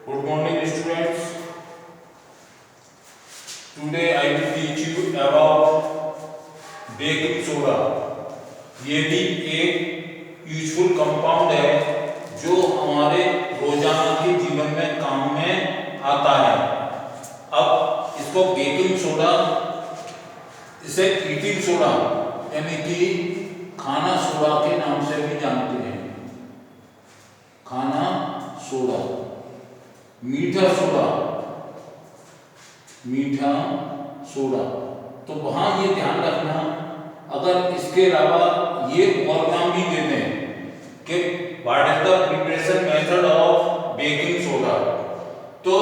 Good morning, students. Today I will teach you about baking soda. ये भी एक useful compound है जो हमारे रोजाना के जीवन में काम में आता है। अब इसको बेकिंग सोडा, इसे ईटिंग सोडा यानी कि खाना सोडा के नाम से भी जानते हैं। खाना सोडा, मीठा सोडा, मीठा सोडा। तो वहां ये ध्यान रखना, अगर इसके अलावा ये और नाम भी देते हैं कि what is the preparation method of baking soda. तो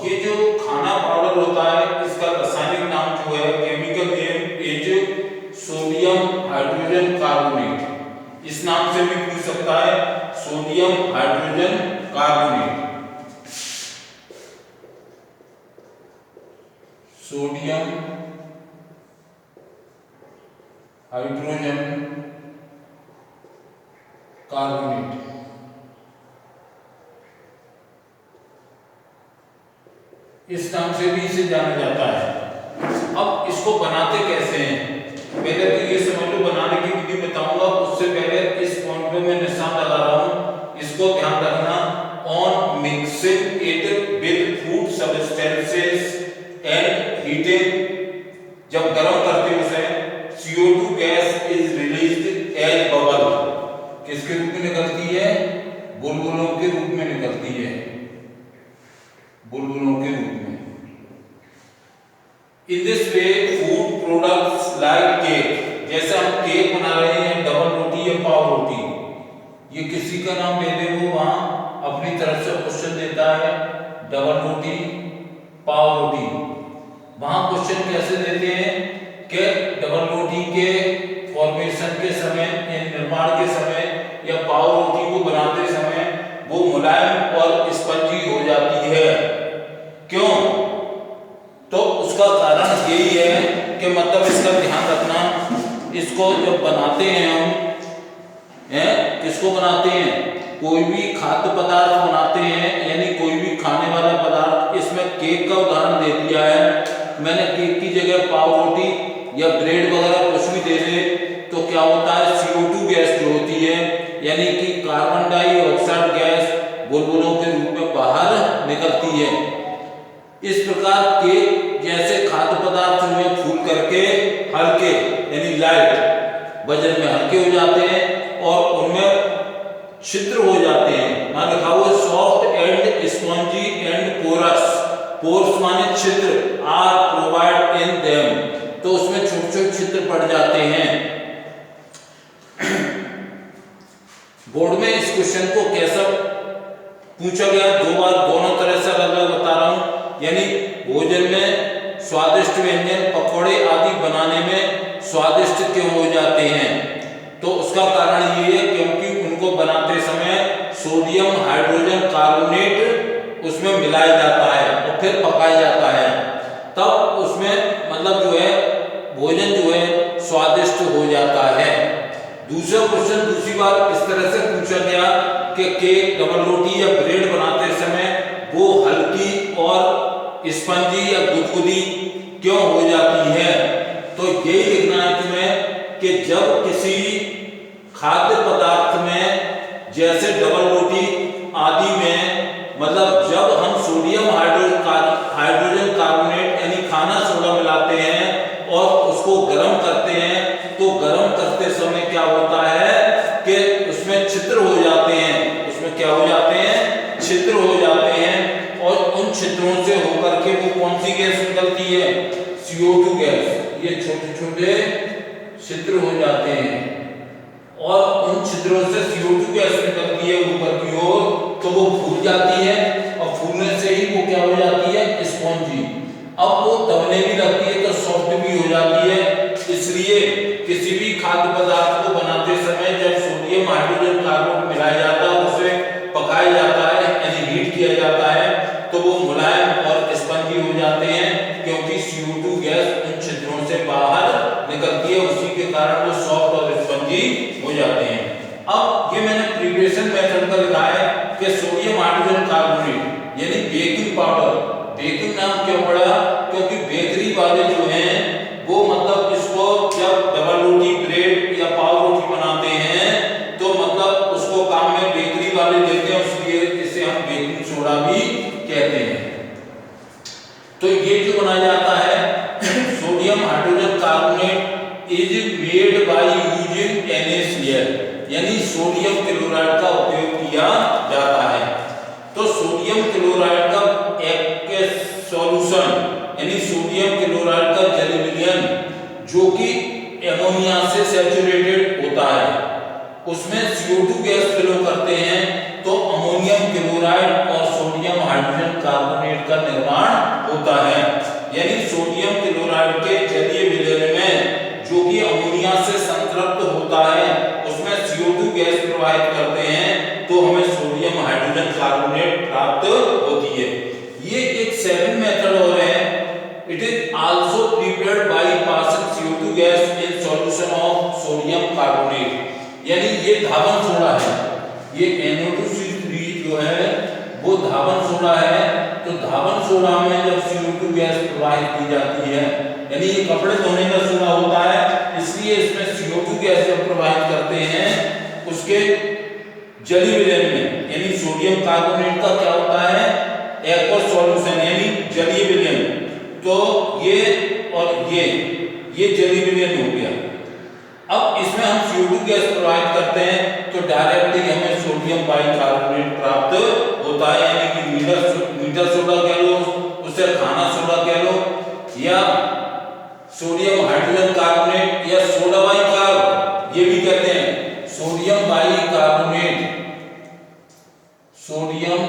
ये जो खाना पाउडर होता है इसका रासायनिक नाम जो है, chemical name is sodium hydrogen carbonate. इस नाम से भी पूछ सकता है, sodium hydrogen carbonate. Sodium hydrogen carbonate. इस नाम से भी इसे जाना जाता है। अब इसको बनाते कैसे हैं, पहले तो ये समझ लो, बनाने की विधि बताऊंगा, उससे पहले इस पॉइंट पे मैं निशान लगा रहा हूं, इसको ध्यान रखना। On mixing it with food substances and heating, जब गर्म करते उसे CO2 gas is released as bubble. किसके रूप में निकलती है? बुलबुलों के रूप में निकलती है, बुलबुलों के रूप में। In this way food products like cake, जैसे हम केक बना रहे हैं, डबल रोटी या पाव रोटी, ये किसी का नाम ले दे, वो वहां अपनी तरफ से क्वेश्चन देता है, डबल रोटी, पाव रोटी। वहां क्वेश्चन कैसे देते हैं कि डबल रोटी के फॉर्मेशन के समय, निर्माण के समय या पाव रोटी को बनाते समय वो मुलायम और स्पंजी हो जाती है। क्यों? तो उसका कारण यही है कि मतलब इसका ध्यान रखना, इसको जब बनाते हैं हम, किसको बनाते हैं? कोई भी खाद्य पदार्थ बनाते हैं, यानी कोई भी खाने वाला पदार्थ। इसमें केक का उदाहरण दे दिया है मैंने, केक की जगह पाव रोटी या ब्रेड वगैरह कुछ भी दे दे तो क्या होता है, CO2 गैस जो होती है, यानी कि कार्बन डाइऑक्साइड गैस बुलबुलों के रूप में बाहर निकलती है। इस प्रकार केक जैसे खाद्य पदार्थ में फूल करके हल्के यानी लाइट वजन में हल्के हो जाते हैं और उनमें छिद्र हो जाते हैं। मान लिखा हुआ soft and spongy and porous. Pores माने छिद्र, आर प्रोवाइड इन देम, तो उसमें छोटे छोटे छिद्र पड़ जाते हैं। बोर्ड में इस क्वेश्चन को कैसा पूछा गया, दो बार दोनों तरह से अलग अलग बता रहा हूं। यानी भोजन में स्वादिष्ट व्यंजन, पकौड़े आदि बनाने में स्वादिष्ट क्यों हो जाते हैं? तो उसका कारण ये है क्योंकि उनको बनाते समय सोडियम हाइड्रोजन कार्बोनेट उसमें मिलाया जाता है और फिर पकाया जाता है, तब उसमें मतलब जो है भोजन जो है स्वादिष्ट हो जाता है। दूसरा क्वेश्चन दूसरी बार इस तरह से पूछा गया कि केक, डबल रोटी या ब्रेड बनाते समय वो हल्की और स्पंजी या गुदगुदी क्यों हो जाती है? तो यही लिखना है तुम्हें कि जब किसी खाद्य पदार्थ में जैसे डबल रोटी आदि में, मतलब जब हम सोडियम हाइड्रोजन कार्बोनेट यानी खाना सोडा मिलाते हैं और उसको गर्म करते हैं, तो गर्म करते समय क्या होता है कि उसमें छिद्र हो जाते हैं। उसमें क्या हो जाते हैं? छिद्र हो जाते हैं, और उन छिद्रों से होकर के वो कौन सी गैस निकलती है? CO2 gas. ये छोटे छोटे छिद्र हो जाते हैं और उन छिद्रों से CO2 गैस निकलती है ऊपर की ओर, तो वो फूल जाती है और फूलने से ही वो क्या हो जाती है? स्पॉन्जी। अब वो दबने भी लगती है तो सॉफ्ट भी हो जाती है। इसलिए किसी भी खाद्य पदार्थ को बनाते समय जब सोडियम हाइड्रोजन कार्बोनेट मिलाया जाता है, उसे पकाया जाता है यानी हीट किया जाता है, तो वो मुलायम और स्पंजी हो जाते हैं क्योंकि CO2 गैस उन छिद्रों से बाहर निकलती है, उसी के कारण वो सॉफ्ट और स्पंजी हो जाते हैं। अब ये मैंने प्रिपरेशन मेथड का लिखा है कि सोडियम हाइड्रोजन कार्बोनेट यानी वाले देते हैं, इसलिए इसे हम बेकिंग सोडा भी कहते हैं। तो ये जो बनाया जाता है sodium hydrogen carbonate is made by using NaCl, यानी सोडियम क्लोराइड का उपयोग किया जाता है। तो सोडियम क्लोराइड का एक्वस सॉल्यूशन यानी सोडियम क्लोराइड का जल विलयन जो कि एमोनिया से सैचुरेटेड होता है, उसमें CO2 गैस फ्लो करते हैं तो अमोनियम क्लोराइड और सोडियम हाइड्रोजन कार्बोनेट का निर्माण होता है। यानी सोडियम क्लोराइड के जलीय विलयन में जो कि अमोनिया से संतृप्त होता है उसमें CO2 गैस प्रवाहित करते हैं तो हमें सोडियम हाइड्रोजन कार्बोनेट प्राप्त होती है। ये एक सेकंड मेथड और है, it is also prepared by passing CO2 gas in solution of sodium carbonate, यानी ये धावन सोडा है, ये NO2 जो है वो धावन सोडा है। तो धावन सोडा में जब CO2 गैस प्रवाहित की जाती है, यानी ये कपड़े धोने का सोडा होता है, इसलिए इसमें CO2 गैस जब प्रवाहित करते हैं उसके जलीय विलयन में, यानी सोडियम कार्बोनेट का क्या होता है एक्वस सॉल्यूशन यानी जलीय विलयन। तो ये और ये जलीय विलयन हो गया। अब इसमें हम CO2 गैस प्रवाहित करते हैं तो डायरेक्टली हमें सोडियम बाइकार्बोनेट प्राप्त होता है, यानी कि मीठा सोडा कह लो, उससे खाना सोडा कह लो, या सोडियम हाइड्रोजन कार्बोनेट या सोडा बाइकार्ब ये भी कहते हैं। सोडियम बाइकार्बोनेट, सोडियम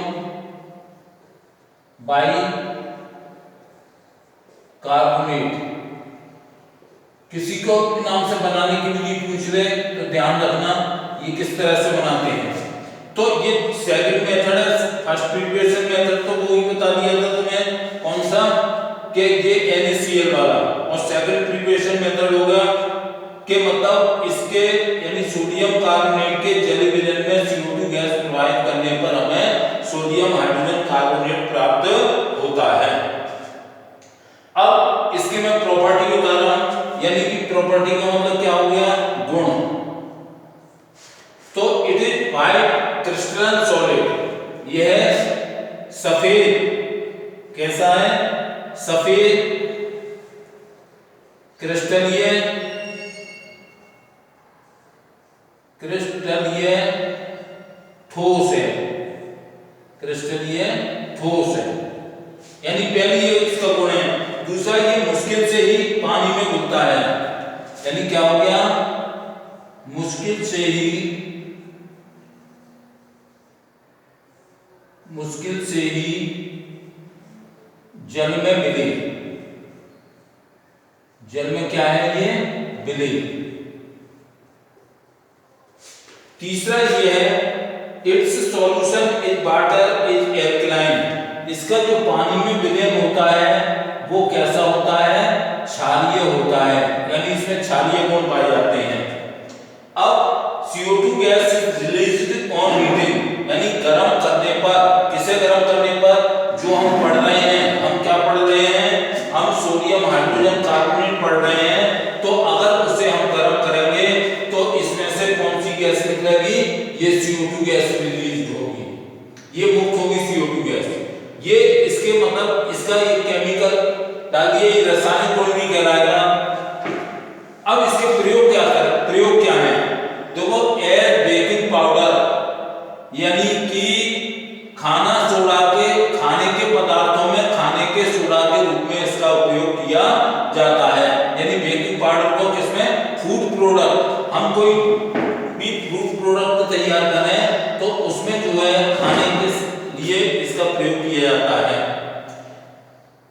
बाइकार्बोनेट किसी को नाम से बनाने के लिए पूछ ले तो ध्यान रखना ये किस तरह से बनाते हैं। तो ये सेकंड मेथड है। फर्स्ट प्रिपरेशन मेथड तो वो ही बता दिया था तुम्हें, कौन सा कि ये NaCl वाला, और सेकंड प्रिपरेशन मेथड होगा कि मतलब इसके यानी सोडियम कार्बोनेट के जलीय विलयन में CO2 गैस प्रवाहित करने पर हमें सोडियम हाइड्रोजन कार्बोनेट प्राप्त होता है। अब इसकी मैं प्रॉपर्टी बता रहा हूं, यानी कि प्रॉपर्टी का मतलब क्या हो गया गुण। तो इट इज व्हाइट क्रिस्टलन सॉलिड, यह है सफेद, कैसा है सफेद क्रिस्टलीय ठोस है, क्रिस्टलीय ठोस है, यानी पहली ये इसका गुण है। दूसरा ये मुश्किल से ही पानी में घुलता है, यानी क्या हो गया मुश्किल से ही जल में मिले, जल में क्या है ये मिले। तीसरा ये है it's solution is water is alkaline, इसका जो पानी में विलयन होता है वो कैसा होता है क्षारीय होता है, यानी इसमें क्षारीय गुण पाए जाते हैं। अब CO2 gas is released on heating, यानी गर्म करने पर, किसे गर्म करने पर, जो हम पढ़ रहे हैं, हम क्या पढ़ रहे हैं, हम सोडियम हाइड्रोजन कार्बोनेट पढ़ रहे हैं, तो अगर उसे हम गर्म करेंगे तो इसमें से कौन सी गैस निकलेगी, ये CO2 गैस रिलीज होगी, ये मुक्त होगी CO2 गैस। ये इसके मतलब इसका ये केमिकल डालिए, ये रासायनिक गुण भी कहलाएगा। अब इसके प्रयोग क्या है, देखो एयर बेकिंग पाउडर, यानी कि खाना सोडा के, खाने के पदार्थों में खाने के सोडा के रूप में इसका उपयोग किया जाता है। यानी बेकिंग पाउडर को किसमें, फूड प्रोडक्ट, हम कोई भी फूड प्रोडक्ट तैयार करें तो उसमें जो है खाने के लिए इसका प्रयोग किया जाता है।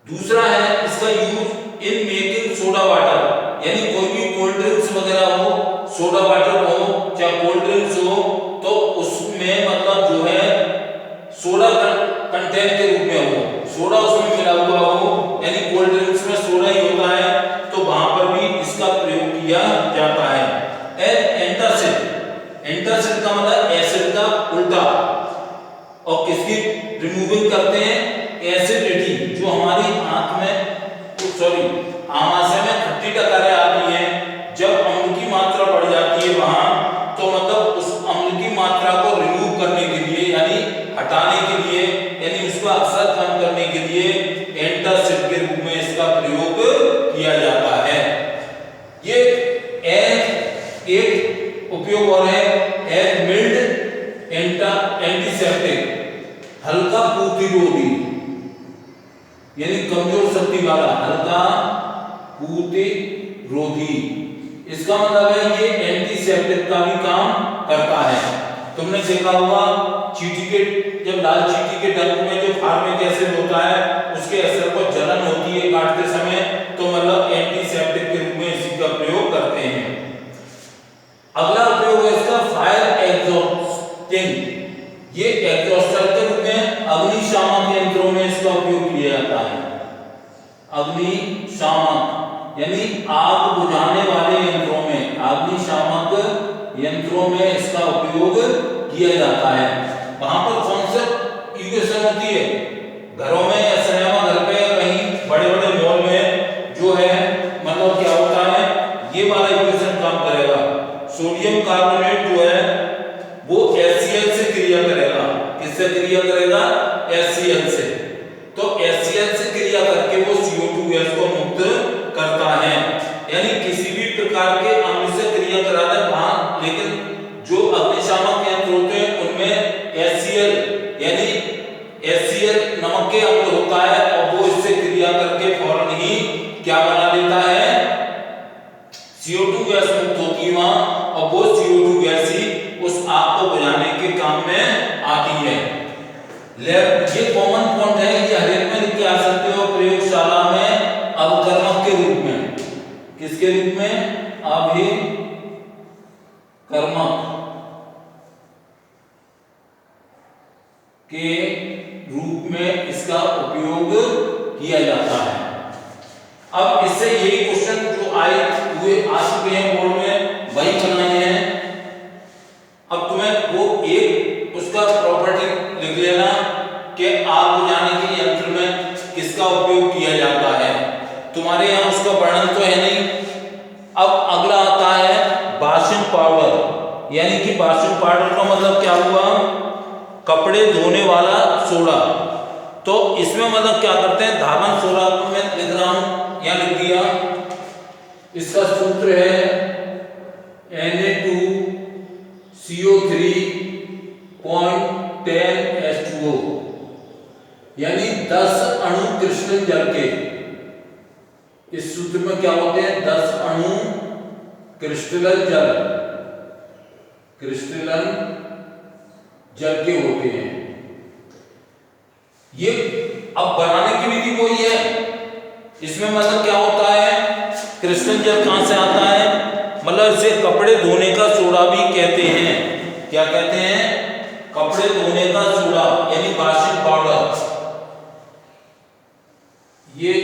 दूसरा है इसका use in making soda water, यानी कोई भी कोल्ड ड्रिंक्स वगैरह हो, सोडा वाटर हो चाहे कोल्ड ड्रिंक्स हो, तो उसमें मतलब जो है सोडा कंटेंट के रूप में हो, सोडा उसमें मिला हुआ हो, यानी कोल्ड ड्रिंक्स में सोडा ही होता है, तो वहां पर भी इसका प्रयोग किया जाता है। एंटासिड, एंटासिड का मतलब एसिड का उल्टा, और किसकी रिमूविंग करते हैं, एसिडिटी, जो हमारी आंख में आमाशय में खट्टी टकारें आती हैं, जब अम्ल की मात्रा बढ़ जाती है वहां, तो मतलब उस अम्ल की मात्रा को रिमूव करने के लिए हटाने के लिए यानी उसका असर कम करने के लिए एंटासिड के रूप में इसका प्रयोग किया जाता है। ये एक उपयोग और है एज मिल्ड एंटीसेप्टिक, हल्का प्रतिरोधी यानी कमजोर शक्ति वाला, हल्का प्रतिरोधी। इसका मतलब है ये एंटीसेप्टिक का भी काम करता है। तुमने देखा होगा चींटी के, जब लाल चींटी के डंक में जो फार्मिक एसिड होता है उसके असर को जलन होती है काटते समय, तो मतलब एंटीसेप्टिक के रूप में इसी का प्रयोग करते हैं। अगला उपयोग है इसका फायर एग्जॉस्टिंग। ये एग्जॉस्टर के रूप में अग्निशामक यंत्रों में इसका उपयोग किया जाता है। अग्निशामक यानी आग बुझाने वाले यंत्रों में, अग्निशामक यंत्रों में इसका उपयोग किया जाता है। वहां पर कौन सा इक्वेशन होती है? घरों में या सिनेमा घर पे या कहीं बड़े बड़े मॉल में जो है मतलब क्या होता है, ये वाला इक्वेशन काम करेगा। सोडियम कार्बोनेट जो है वो HCl से क्रिया करेगा। किससे क्रिया करेगा? HCl से। तो HCl से क्रिया करके वो CO2 गैस को मुक्त करता है। यानी किसी भी प्रकार के अम्ल से क्रिया कराना वहां, लेकिन जो अग्निशामक यंत्र होते हैं उनमें HCl यानी HCl नमक के अम्ल होता है और वो इससे क्रिया करके फौरन ही क्या बना देता है? CO2 गैस मुक्त होती है वहां, और वो CO2 गैस ही उस आग को बुझाने के काम में आती है। ये कॉमन पॉइंट है, ये हर एक में लिख के आ सकते हो प्रयोगशाला में अभिकर्मक के रूप में। किसके रूप में? अभिकर्मक के रूप में इसका उपयोग किया जाता है। अब इससे यही क्वेश्चन जो आए हुए आ चुके हैं बोर्ड में वही बनाए हैं। अब तुम्हें वो एक उसका प्रॉपर्टी लिख लेना कि आग बुझाने के यंत्र में किसका उपयोग किया जाता है। तुम्हारे यहाँ उसका वर्णन तो है नहीं। अब अगला आता है वॉशिंग पाउडर, यानी कि वॉशिंग पाउडर का मतलब क्या हुआ? कपड़े धोने वाला सोडा। तो इसमें मतलब क्या करते हैं? धावन सोडा को मैं लिख रहा हूं, यहां लिख दिया। इसका सूत्र है Na2CO3.10H2O, यानी 10 अणु क्रिस्टल जल के। इस सूत्र में क्या होते हैं? 10 अणु क्रिस्टलन जल के होते हैं। ये अब बनाने की विधि वही है। इसमें मतलब क्या होता है? क्रिस्टल जल कहां से आता है? मतलब इसे कपड़े धोने का सोडा भी कहते हैं। क्या कहते हैं? कपड़े धोने का सोडा यानी वॉशिंग पाउडर। ये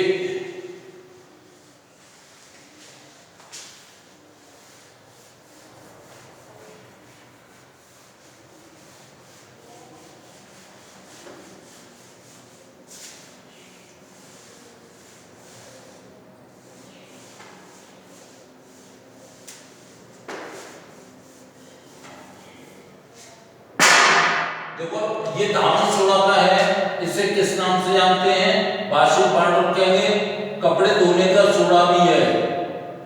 देखो, ये धावन सोडा का है। इसे किस नाम से जानते हैं? वॉशिंग पाउडर कहेंगे। कपड़े धोने का सोडा भी है।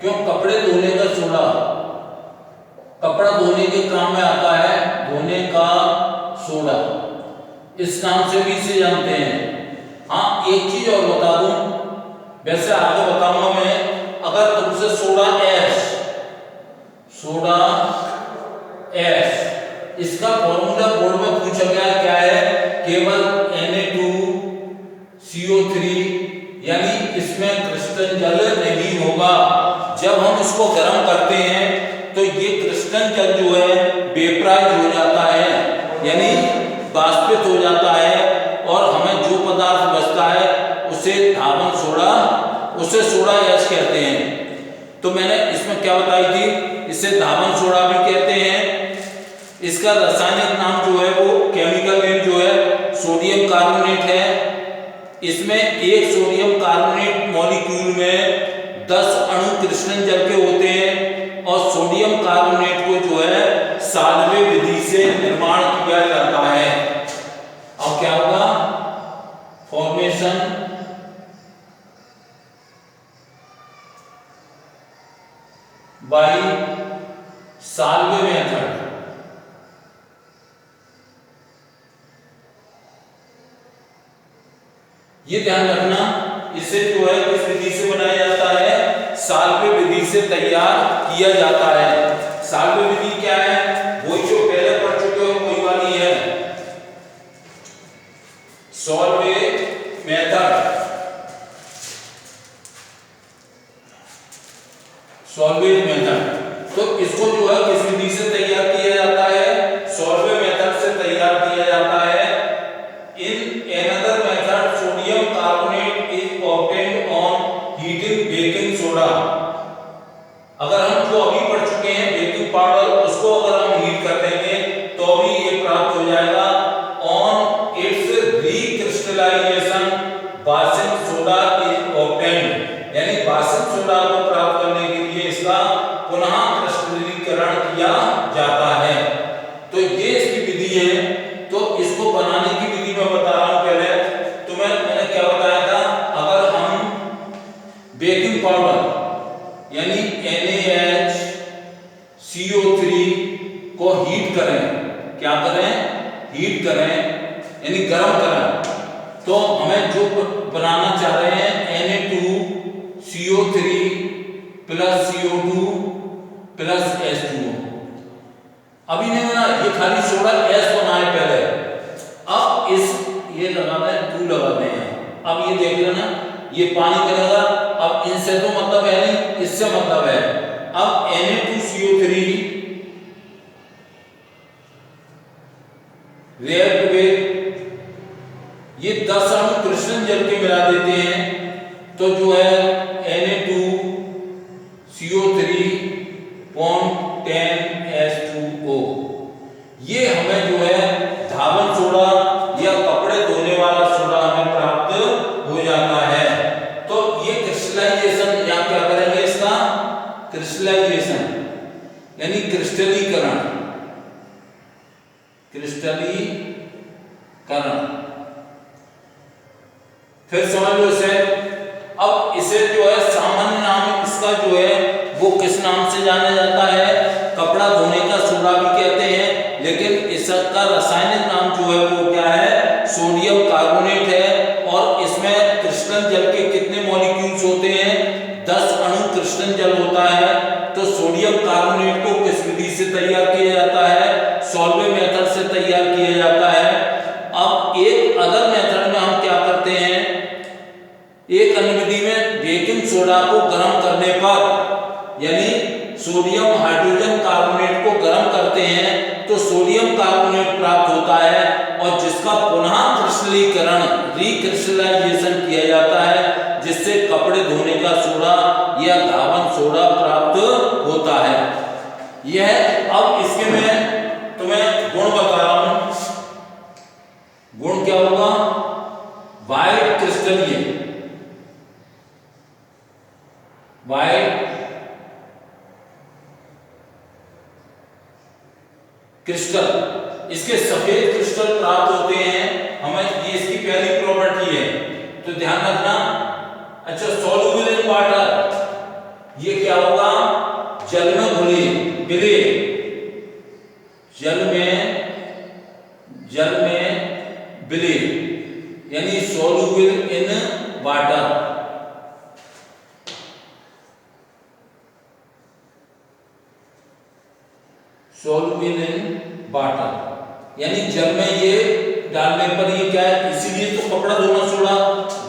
क्यों? कपड़े धोने का सोडा कपड़ा धोने के काम में आता है, धोने का सोडा, इस नाम से भी इसे जानते हैं। हाँ, एक चीज और बता दूं, वैसे आगे बताऊंगा मैं। अगर तुमसे सोडा एस इसका फॉर्मूला बोर्ड में पूछा गया, क्या है? केवल Na2CO3, यानी इसमें क्रिस्टल जल नहीं होगा। जब हम इसको गर्म करते हैं तो ये क्रिस्टल जल जो है वेपराइज हो जाता है, यानी वाष्पित हो जाता है, और हमें जो पदार्थ बचता है उसे धावन सोडा, उसे सोडा एस कहते हैं। तो मैंने इसमें क्या बताई थी? इसे धावन सोडा भी कहते हैं। इसका रासायनिक नाम जो है वो केमिकल नेम जो है सोडियम कार्बोनेट है। इसमें एक सोडियम कार्बोनेट मॉलिक्यूल में 10 अणु क्रिस्टल जल के होते हैं, और सोडियम कार्बोनेट को जो है साल्वे विधि से निर्माण किया जाता है। साल्वे मेथड, ये ध्यान रखना, इसे जो है किस विधि से बनाया जाता है, साल्वे विधि से तैयार किया जाता है। साल्वे विधि क्या है, वही जो पहले पढ़ चुके हो वही वाली है, सॉल्वे मेथड। सॉल्वेज मेथड, तो इसको जो है किस विधि से तैयार किया जाता है, सॉल्वे मेथड से तैयार किया जाता है। In another method sodium carbonate is obtained on heating baking soda. अगर हम जो अभी पढ़ चुके हैं बेकिंग पाउडर, उसको अगर हम हीट कर देंगे तो भी ये प्राप्त हो जाएगा। On it's recrystallisation Basing soda is obtained, यानी बासिंग सोडा को प्राप्त करने के लिए इसका पुनः क्रिस्टलीकरण किया जाता है। तो ये इसकी विधि है। तो इसको बनाने की विधि मैं बता रहा हूं। पहले तुम्हें मैंने क्या बताया था, अगर हम बेकिंग पाउडर यानी NaHCO3 को हीट करें, क्या करें, हीट करें यानी गर्म करें, तो हमें जो बनाना चाह रहे हैं Na2CO3 plus CO2 plus H2O। अभी नहीं बना, ये खाली सोडा S बना है पहले। अब इस ये लगा दें, 2 लगा दें यहाँ। अब ये देख लेना, ये पानी करेगा। अब इनसे तो मतलब है नहीं, इससे मतलब है। अब Na2CO3 रिएक्ट विद ये 10 अणु कृष्ण जल के मिला देते हैं, तो जो है Na2CO3.10H2O, ये हमें जो है धावन सोडा या कपड़े धोने वाला सोडा हमें प्राप्त हो जाता है। तो ये क्रिस्टलाइजेशन या क्या करेंगे, इसका क्रिस्टलाइजेशन यानी क्रिस्टलीकरण, क्रिस्टलीकरण। फिर समझ लो इसे। अब इसे जो है सामान्य नाम इसका जो है वो किस नाम से जाना जाता है, कपड़ा धोने का सोडा भी कहते हैं, लेकिन इसका रासायनिक नाम जो है वो क्या है, सोडियम कार्बोनेट है। और इसमें कृष्ण जल के कितने मॉलिक्यूल्स होते हैं, 10 अणु कृष्ण जल होता है। तो सोडियम कार्बोनेट को किस विधि से तैयार किया जाता है, सॉल्वे मेथड से तैयार किया जाता है। अब एक अदर मेथड में हम क्या करते हैं, एक अन्य विधि में बेकिंग सोडा को गर्म करने पर यानी सोडियम हाइड्रोजन कार्बोनेट को गर्म करते हैं तो सोडियम कार्बोनेट प्राप्त होता है, और जिसका पुनः क्रिस्टलीकरण रिक्रिस्टलाइजेशन किया जाता है, जिससे कपड़े धोने का सोडा या धावन सोडा प्राप्त होता है। यह अब इसके मैं तुम्हें गुण बता रहा हूं। गुण क्या होगा, व्हाइट क्रिस्टल, व्हाइट क्रिस्टल, इसके सफेद क्रिस्टल प्राप्त होते हैं हमें, ये इसकी पहली प्रॉपर्टी है, तो ध्यान रखना। अच्छा, सॉल्युबल इन वाटर, ये क्या होगा, जल में घुले मिले, जल में बिले यानी soluble in water. Soluble in water यानी जल में ये डालने पर ये क्या है, इसीलिए तो कपड़ा धोना सोडा,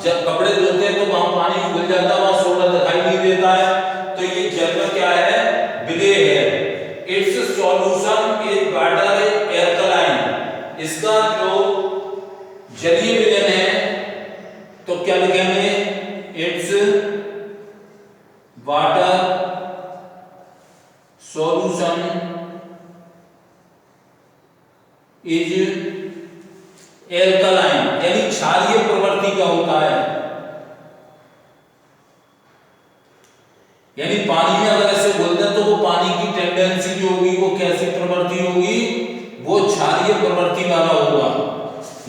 जब कपड़े धोते हैं तो वहां पानी उबल जाता है, वहां सोडा दिखाई नहीं देता है। तो ये जल में क्या है, विलेय है। It's solution is water alkaline, इसका जो जलीय विलयन है तो क्या लिखेंगे, it's water solution is alkaline यानी क्षारीय प्रवृत्ति का होता है। यानी पानी में अगर ऐसे घोल दें तो वो पानी की टेंडेंसी जो होगी वो कैसी प्रवृत्ति होगी, वो क्षारीय प्रवृत्ति वाला होगा।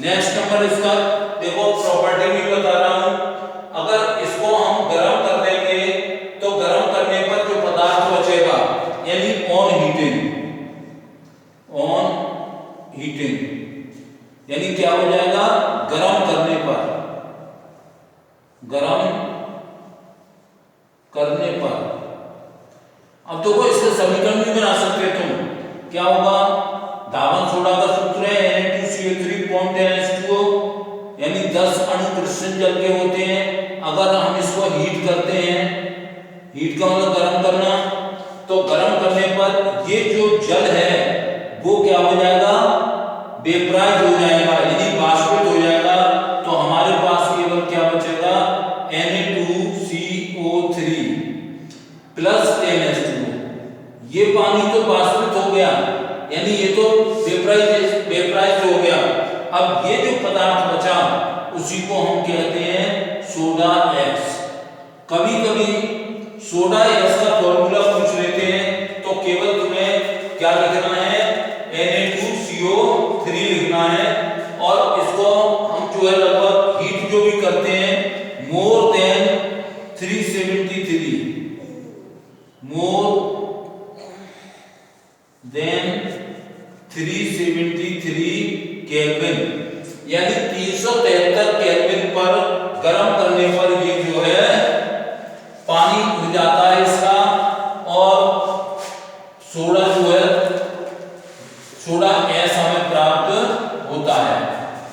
नेक्स्ट नंबर इसका देखो, प्रॉपर्टी भी बता रहा हूं। अगर इसको हम गर्म कर देंगे तो गर्म करने पर जो पदार्थ बचेगा यानी ऑन हीटिंग, यानी क्या हो जाएगा, गर्म करने पर, गर्म करने पर। अब देखो इसका समीकरण भी बना सकते हो तुम, क्या होगा, धावन सोडा का सूत्र है Na2CO3 यानी 10 अणु कृष्ण जल के होते हैं। अगर हम इसको हीट करते हैं, हीट का मतलब गर्म करना, तो गर्म करने पर ये जो जल है वो क्या हो जाएगा, वेपराइज हो जाएगा, यानी वाष्पित हो जाएगा। तो हमारे पास केवल क्या बचेगा, Na2CO3 प्लस NH2। ये पानी तो वाष्पित हो गया, यानी ये तो वेपराइज हो गया। अब ये जो पदार्थ बचा उसी को हम कहते हैं सोडा एक्स। कभी कभी सोडा एक्स का फॉर्मूला पूछ लेते हैं, तो केवल तुम्हें क्या लिखना है, Na2CO3 लिखना है। और इसको हम जो है लगभग हीट जो भी करते हैं मोर देन 373 केल्विन, यानी 373 केल्विन पर गर्म करने पर ये जो है पानी हो जाता है इसका, और सोडा जो है सोडा एस हमें प्राप्त होता है।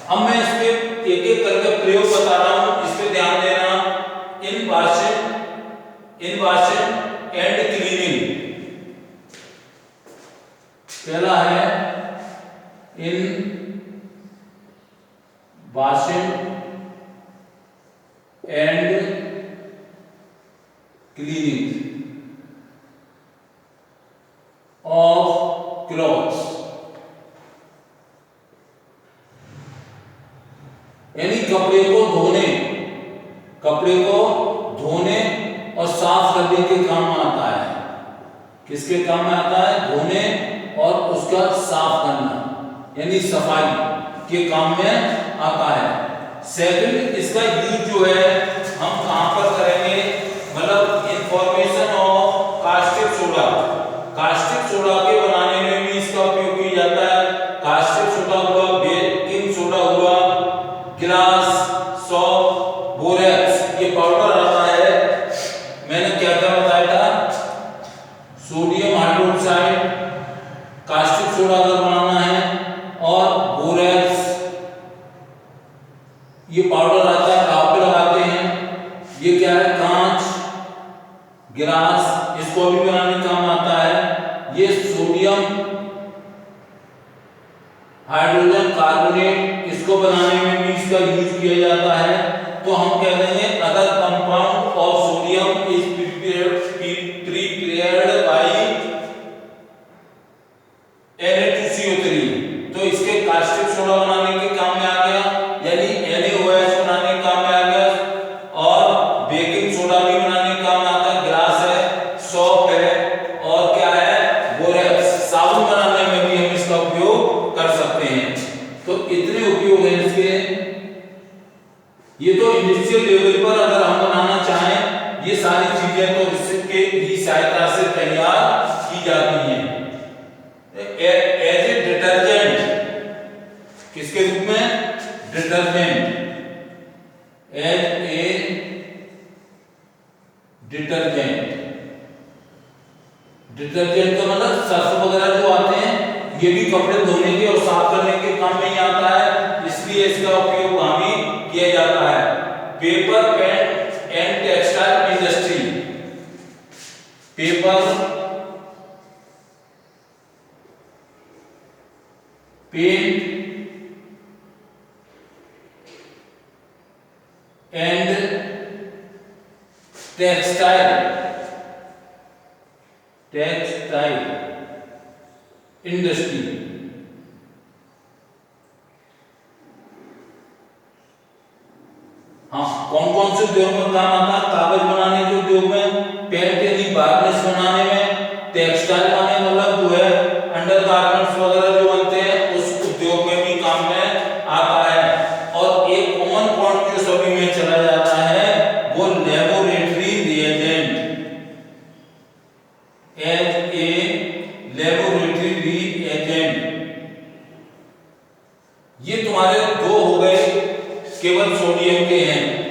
अब मैं इसके एक एक करके प्रयोग बता रहा हूं, इस पे ध्यान देना। इन वाशिंग एंड क्लीनिंग, पहला है इन washing and cleaning of clothes, यानी कपड़े को धोने और साफ करने के काम में आता है। किसके काम में आता है, धोने और उसका साफ करना, यानी सफाई के काम में आता है। सेकंड, इसका यूज जो है हम कहां पर करेंगे, मतलब इंफॉर्मेशन ऑफ कास्टिक सोडा के बनाने में भी इसका उपयोग किया जाता है। कास्टिक सोडा हुआ, बेकिंग सोडा हुआ, गिलास, सॉप, बोरेक्स, ये पाउडर आता है। मैंने क्या क्या बताया था, सोडियम हाइड्रोक्साइड, कास्टिक सोडा अगर बनाना है, और बोरेक्स, ये पाउडर आता है, घाव पे लगाते हैं। ये क्या है, कांच, गिलास, इसको भी बनाने का काम आता है। ये सोडियम हाइड्रोजन कार्बोनेट, इसको बनाने में भी इसका यूज किया जाता है। तो हम कह देंगे other compound of sodium is prepared by Na2CO3। तो इसके कास्टिक सोडा बनाने के काम में आ गया, यानी NaOH बनाने के काम में आ गया, और बेकिंग सोडा भी बनाने के काम में आता है। गिलास है, सॉप है, और क्या है, बोरेक्स, साबुन बनाने में भी हम इसका उपयोग कर सकते हैं। तो इतने उपयोग हैं इसके। ये तो इंडस्ट्रियल लेवल पर अगर हम बनाना चाहें ये सारी चीजें तो इसके ही सहायता से तैयार की जाती हैं। एज ए डिटर्जेंट, किसके रूप में, डिटर्जेंट, एज ए डिटर्जेंट का मतलब सर्फ वगैरह जो आते हैं ये भी कपड़े धोने के और साफ करने के काम में ही आता है, इसलिए इसका उपयोग वहां भी किया जाता है। Paper, pen and textile industry, paper, paint and textile industry. हाँ, कौन कौन से उद्योग में काम आता है, कागज बनाने के उद्योग में, पेंट यानी वार्निश बनाने में, टेक्सटाइल बनाने मतलब जो है अंडरगारमेंट्स वगैरह जो बनते हैं उस उद्योग में भी काम में आता है। और एक कॉमन पॉइंट जो सभी में चला जाता है वो laboratory reagent, as a laboratory reagent. ये तुम्हारे दो हो गए केवल सोडियम के हैं,